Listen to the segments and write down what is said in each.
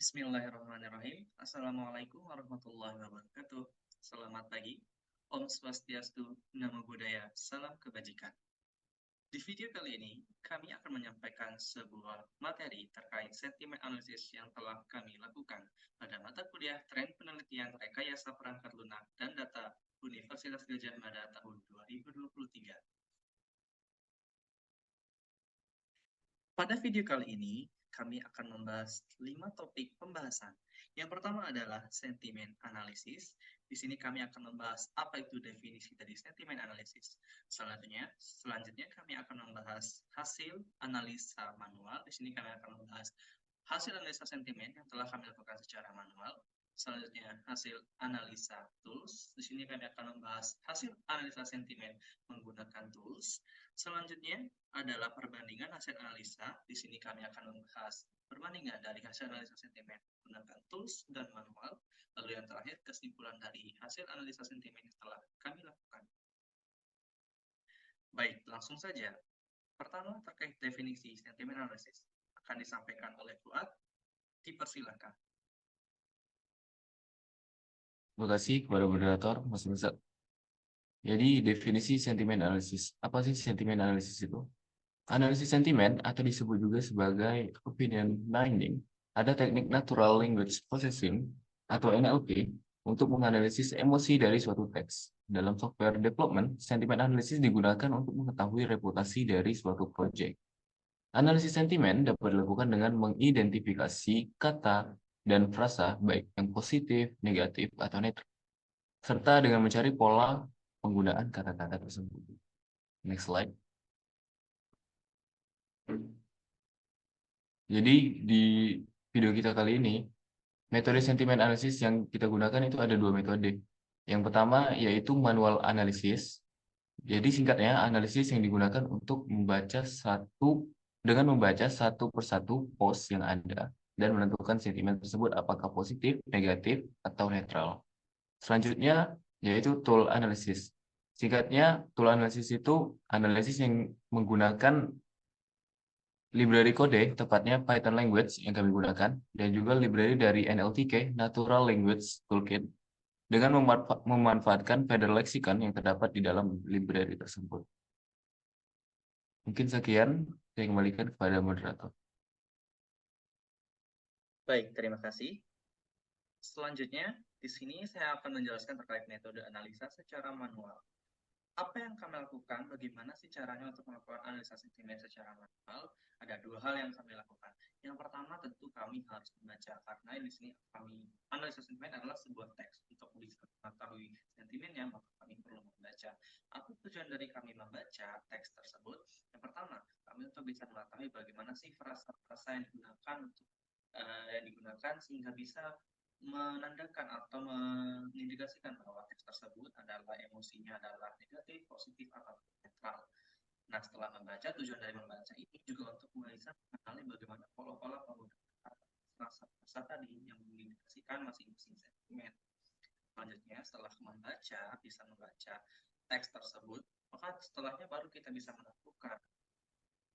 Bismillahirrahmanirrahim. Assalamualaikum warahmatullahi wabarakatuh. Selamat pagi. Om Swastiastu, Namo Buddhaya, salam kebajikan. Di video kali ini, kami akan menyampaikan sebuah materi terkait sentimen analisis yang telah kami lakukan pada mata kuliah Tren Penelitian Rekayasa Perangkat Lunak dan Data Universitas Gadjah Mada tahun 2023. Pada video kali ini, kami akan membahas 5 topik pembahasan. Yang pertama adalah sentimen analisis. Di sini kami akan membahas apa itu definisi dari sentimen analisis. Selanjutnya kami akan membahas hasil analisa manual. Di sini kami akan membahas hasil analisa sentimen yang telah kami lakukan secara manual. Selanjutnya hasil analisa tools. Di sini kami akan membahas hasil analisa sentimen menggunakan tools. Selanjutnya adalah perbandingan hasil analisa. Di sini kami akan membahas perbandingan dari hasil analisa sentimen menggunakan tools dan manual. Lalu yang terakhir, kesimpulan dari hasil analisa sentimen yang telah kami lakukan. Baik, langsung saja. Pertama, terkait definisi sentimen analisis akan disampaikan oleh Fuad. Dipersilakan. Terima kasih kepada moderator, Mas Mirza. Jadi, definisi sentimen analisis. Apa sih sentimen analisis itu? Analisis sentimen, atau disebut juga sebagai opinion binding, ada teknik natural language processing, atau NLP, untuk menganalisis emosi dari suatu teks. Dalam software development, sentimen analisis digunakan untuk mengetahui reputasi dari suatu proyek. Analisis sentimen dapat dilakukan dengan mengidentifikasi kata dan frasa, baik yang positif, negatif, atau netral, serta dengan mencari pola penggunaan kata-kata tersebut. Next slide. Jadi di video kita kali ini, metode sentimen analisis yang kita gunakan itu ada 2 metode. Yang pertama yaitu manual analisis. Jadi singkatnya, analisis yang digunakan untuk membaca dengan membaca satu persatu post yang ada dan menentukan sentimen tersebut apakah positif, negatif, atau netral. Selanjutnya yaitu tool analysis. Singkatnya, tool analysis itu analisis yang menggunakan library kode, tepatnya Python language yang kami gunakan, dan juga library dari NLTK, Natural Language Toolkit, dengan memanfaatkan Federal Lexicon yang terdapat di dalam library tersebut. Mungkin sekian, saya kembalikan kepada moderator. Baik, terima kasih. Selanjutnya, di sini saya akan menjelaskan terkait metode analisa secara manual. Apa yang kami lakukan, bagaimana sih caranya untuk melakukan analisa sentimen secara manual? Ada 2 hal yang kami lakukan. Yang pertama, tentu kami harus membaca, karena di sini kami analisa sentimen adalah sebuah teks. Untuk bisa mengetahui sentimennya, maka kami perlu membaca. Apa tujuan dari kami membaca teks tersebut? Yang pertama, kami untuk bisa mengetahui bagaimana sih frasa-frasa yang digunakan sehingga bisa menandakan atau mengindikasikan bahwa teks tersebut adalah emosinya adalah negatif, positif, atau netral. Nah, setelah membaca, tujuan dari membaca ini juga untuk bisa mengenali bagaimana pola-pola penggunaan frasa tadi yang mengindikasikan masing-masing sentimen. Selanjutnya, setelah bisa membaca teks tersebut, maka setelahnya baru kita bisa menentukan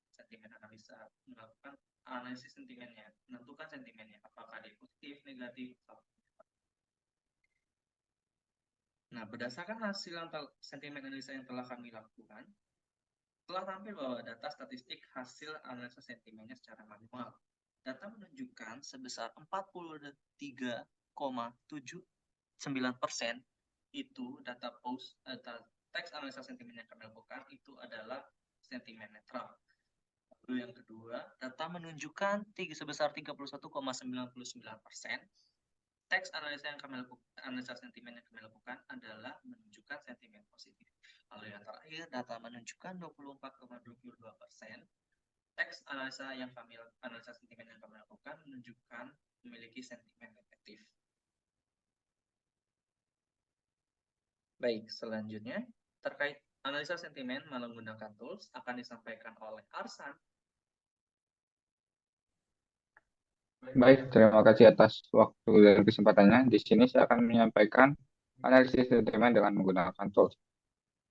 sentimen analisa, melakukan analisis sentimennya, menentukan sentimennya, apakah dia positif, negatif, atau Nah, berdasarkan hasil sentimen analisa yang telah kami lakukan, telah tampil bahwa data statistik hasil analisa sentimennya secara manual. Data menunjukkan sebesar 43,79% itu data teks analisa sentimen yang kami lakukan itu adalah sentimen netral. Lalu yang kedua, data menunjukkan sebesar 31,99% teks analisa sentimen yang kami lakukan adalah menunjukkan sentimen positif. Lalu yang terakhir, data menunjukkan 24,22% teks analisa sentimen yang kami lakukan menunjukkan memiliki sentimen negatif. Baik, selanjutnya terkait analisa sentimen menggunakan tools akan disampaikan oleh Arsan. Baik, terima kasih atas waktu dan kesempatannya. Di sini saya akan menyampaikan analisis sentimen dengan menggunakan tools.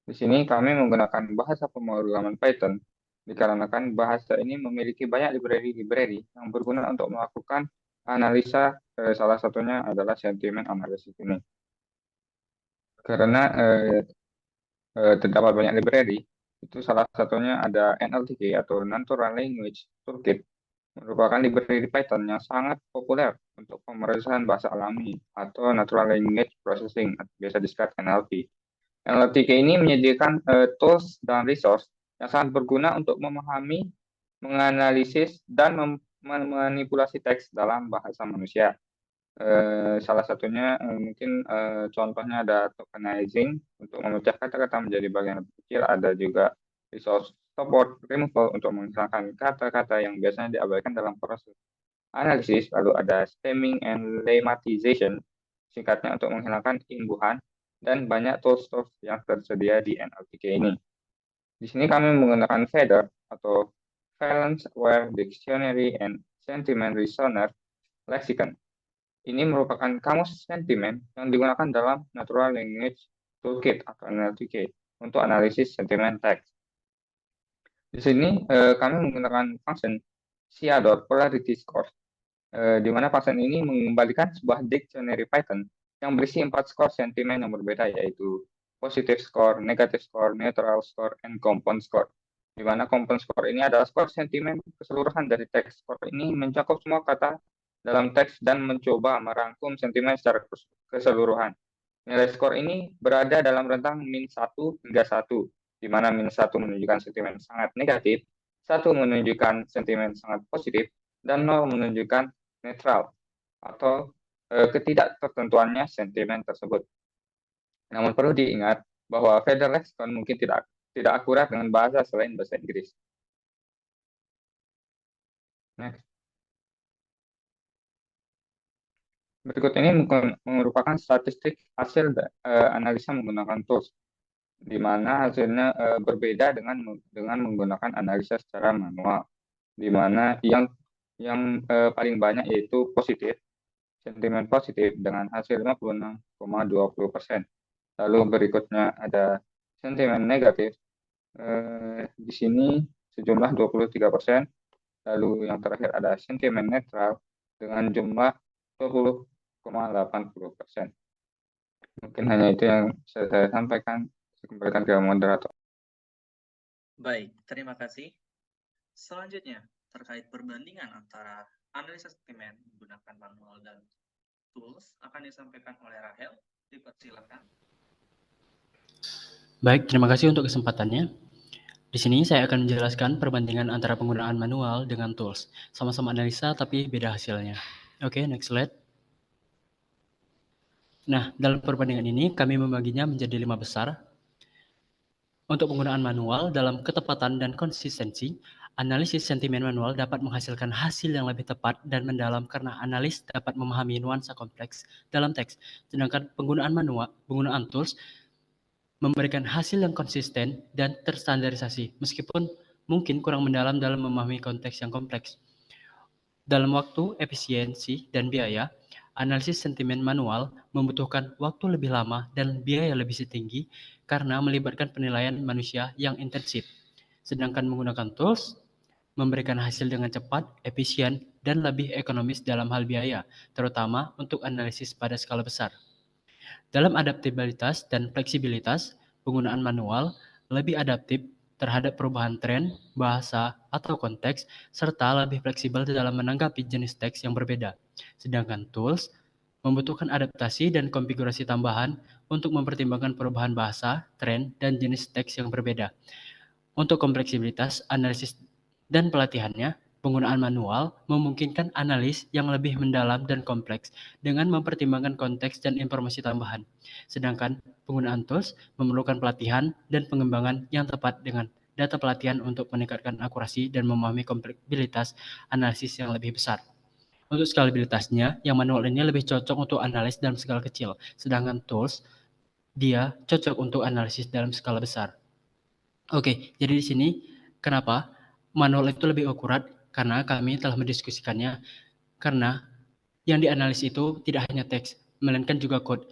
Di sini kami menggunakan bahasa pemrograman Python, dikarenakan bahasa ini memiliki banyak library yang berguna untuk melakukan analisa salah satunya adalah sentimen analisis ini. Karena terdapat banyak library, itu salah satunya ada NLTK atau Natural Language Toolkit, merupakan library Python yang sangat populer untuk pemrosesan bahasa alami atau Natural Language Processing, biasa disingkat NLP. NLTK ini menyediakan tools dan resource yang sangat berguna untuk memahami, menganalisis, dan memanipulasi teks dalam bahasa manusia. Salah satunya mungkin contohnya ada tokenizing untuk memecah kata-kata menjadi bagian lebih kecil, ada juga resource support removal untuk menghilangkan kata-kata yang biasanya diabaikan dalam proses analisis, lalu ada stemming and lemmatization, singkatnya untuk menghilangkan imbuhan, dan banyak tools-tools yang tersedia di NLTK ini. Di sini kami menggunakan Feather atau Valence Aware Dictionary and Sentiment Reasoner Lexicon. Ini merupakan kamus sentimen yang digunakan dalam Natural Language Toolkit atau NLTK untuk analisis sentimen teks. Di sini kami menggunakan function sia.polarityScore, di mana function ini mengembalikan sebuah dictionary Python yang berisi 4 skor sentimen yang berbeda, yaitu positive score, negative score, neutral score, and compound score. Di mana compound score ini adalah skor sentimen keseluruhan dari teks. Skor ini mencakup semua kata dalam teks dan mencoba merangkum sentimen secara keseluruhan. Nilai skor ini berada dalam rentang min 1 hingga 1, di mana min 1 menunjukkan sentimen sangat negatif, 1 menunjukkan sentimen sangat positif, dan 0 menunjukkan netral atau ketidaktertentuannya sentimen tersebut. Namun perlu diingat bahwa Feather Lexicon mungkin tidak akurat dengan bahasa selain bahasa Inggris. Next. Berikut ini merupakan statistik hasil analisa menggunakan tools, di mana hasilnya berbeda dengan menggunakan analisa secara manual, di mana yang paling banyak yaitu positif, sentimen positif dengan hasil 56,20%. Lalu berikutnya ada sentimen negatif, di sini sejumlah 23%. Lalu yang terakhir ada sentimen netral dengan jumlah 20,80%. Mungkin hanya itu yang saya sampaikan. Saya kembalikan ke moderator. Baik, terima kasih. Selanjutnya, terkait perbandingan antara analisa sentimen menggunakan manual dan tools akan disampaikan oleh Rahel. Dipersilakan. Baik, terima kasih untuk kesempatannya. Di sini saya akan menjelaskan perbandingan antara penggunaan manual dengan tools. Sama-sama analisa tapi beda hasilnya. Oke, next slide. Nah, dalam perbandingan ini kami membaginya menjadi 5 besar. Untuk penggunaan manual dalam ketepatan dan konsistensi, analisis sentimen manual dapat menghasilkan hasil yang lebih tepat dan mendalam karena analis dapat memahami nuansa kompleks dalam teks. Sedangkan penggunaan tools memberikan hasil yang konsisten dan terstandarisasi, meskipun mungkin kurang mendalam dalam memahami konteks yang kompleks. Dalam waktu, efisiensi, dan biaya, analisis sentimen manual membutuhkan waktu lebih lama dan biaya lebih tinggi karena melibatkan penilaian manusia yang intensif. Sedangkan menggunakan tools memberikan hasil dengan cepat, efisien, dan lebih ekonomis dalam hal biaya, terutama untuk analisis pada skala besar. Dalam adaptabilitas dan fleksibilitas, penggunaan manual lebih adaptif terhadap perubahan tren, bahasa, atau konteks, serta lebih fleksibel dalam menanggapi jenis teks yang berbeda. Sedangkan tools membutuhkan adaptasi dan konfigurasi tambahan untuk mempertimbangkan perubahan bahasa, tren, dan jenis teks yang berbeda. Untuk kompleksibilitas, analisis, dan pelatihannya, penggunaan manual memungkinkan analis yang lebih mendalam dan kompleks dengan mempertimbangkan konteks dan informasi tambahan. Sedangkan penggunaan tools memerlukan pelatihan dan pengembangan yang tepat dengan data pelatihan untuk meningkatkan akurasi dan memahami kompleksibilitas analisis yang lebih besar. Untuk skalabilitasnya, yang manual ini lebih cocok untuk analis dalam skala kecil, sedangkan tools dia cocok untuk analisis dalam skala besar. Oke, jadi di sini kenapa manual itu lebih akurat? Karena kami telah mendiskusikannya. Karena yang dianalisis itu tidak hanya teks, melainkan juga code.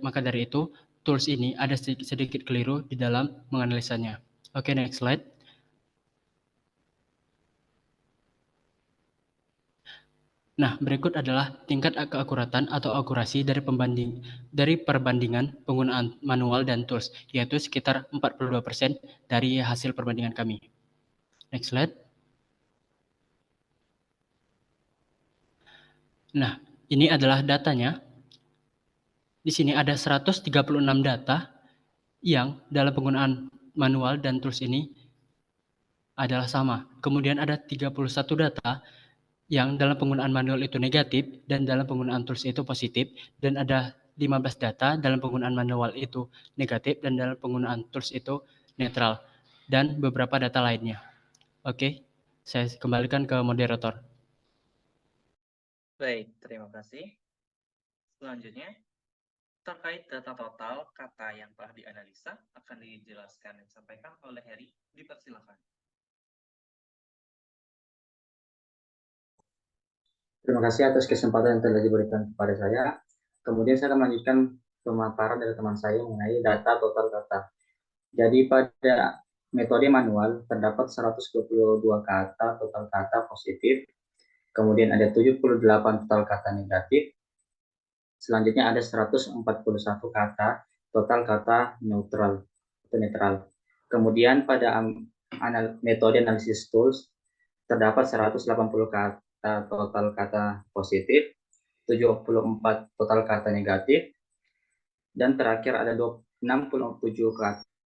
Maka dari itu, tools ini ada sedikit keliru di dalam menganalisanya. Oke, next slide. Nah, berikut adalah tingkat keakuratan atau akurasi dari perbandingan penggunaan manual dan tools, yaitu sekitar 42% dari hasil perbandingan kami. Next slide. Nah, ini adalah datanya. Di sini ada 136 data yang dalam penggunaan manual dan tools ini adalah sama. Kemudian ada 31 data yang dalam penggunaan manual itu negatif dan dalam penggunaan tools itu positif, dan ada 15 data dalam penggunaan manual itu negatif dan dalam penggunaan tools itu netral, dan beberapa data lainnya. Oke, saya kembalikan ke moderator. Baik, terima kasih. Selanjutnya, terkait data total kata yang telah dianalisa akan dijelaskan dan disampaikan oleh Heri. Dipersilakan. Terima kasih atas kesempatan yang telah diberikan kepada saya. Kemudian saya akan melanjutkan pemaparan dari teman saya mengenai data total kata. Jadi pada metode manual terdapat 122 kata total kata positif, kemudian ada 78 total kata negatif, selanjutnya ada 141 kata total kata netral. Kemudian pada metode analisis tools terdapat 180 kata total kata positif, 74 total kata negatif, dan terakhir ada 67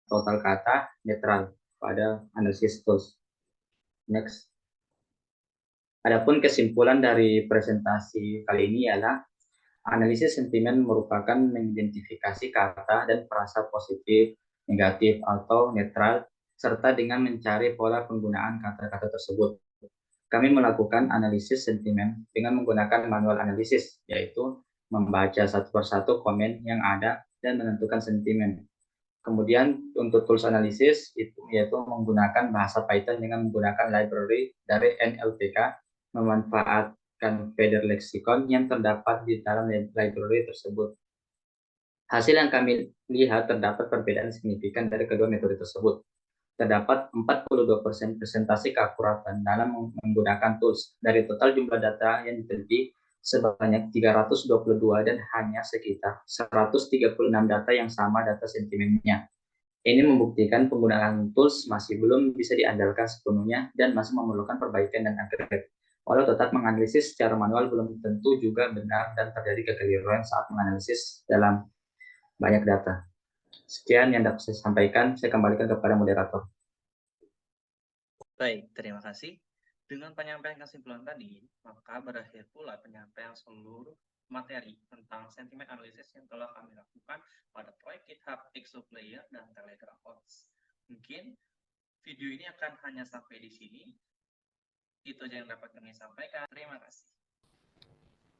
total kata netral pada analisis tools. Next. Adapun kesimpulan dari presentasi kali ini adalah analisis sentimen merupakan mengidentifikasi kata dan frasa positif, negatif, atau netral, serta dengan mencari pola penggunaan kata-kata tersebut. Kami melakukan analisis sentimen dengan menggunakan manual analisis, yaitu membaca satu persatu komen yang ada dan menentukan sentimen. Kemudian untuk tools analisis itu yaitu menggunakan bahasa Python dengan menggunakan library dari NLTK, memanfaatkan feeder lexicon yang terdapat di dalam library tersebut. Hasil yang kami lihat terdapat perbedaan signifikan dari kedua metode tersebut. Terdapat 42% presentasi keakuratan dalam menggunakan tools. Dari total jumlah data yang diteliti sebanyak 322 dan hanya sekitar 136 data yang sama data sentimennya. Ini membuktikan penggunaan tools masih belum bisa diandalkan sepenuhnya dan masih memerlukan perbaikan dan upgrade. Walau tetap menganalisis secara manual belum tentu juga benar dan terjadi kekeliruan saat menganalisis dalam banyak data. Sekian yang dapat saya sampaikan, saya kembalikan kepada moderator. Baik, terima kasih. Dengan penyampaian kesimpulan tadi, maka berakhir pula penyampaian seluruh materi tentang sentimen analisis yang telah kami lakukan pada proyek GitHub Exoplayer dan Telegram Bots. Mungkin video ini akan hanya sampai di sini. Itu aja yang dapat kami sampaikan. Terima kasih.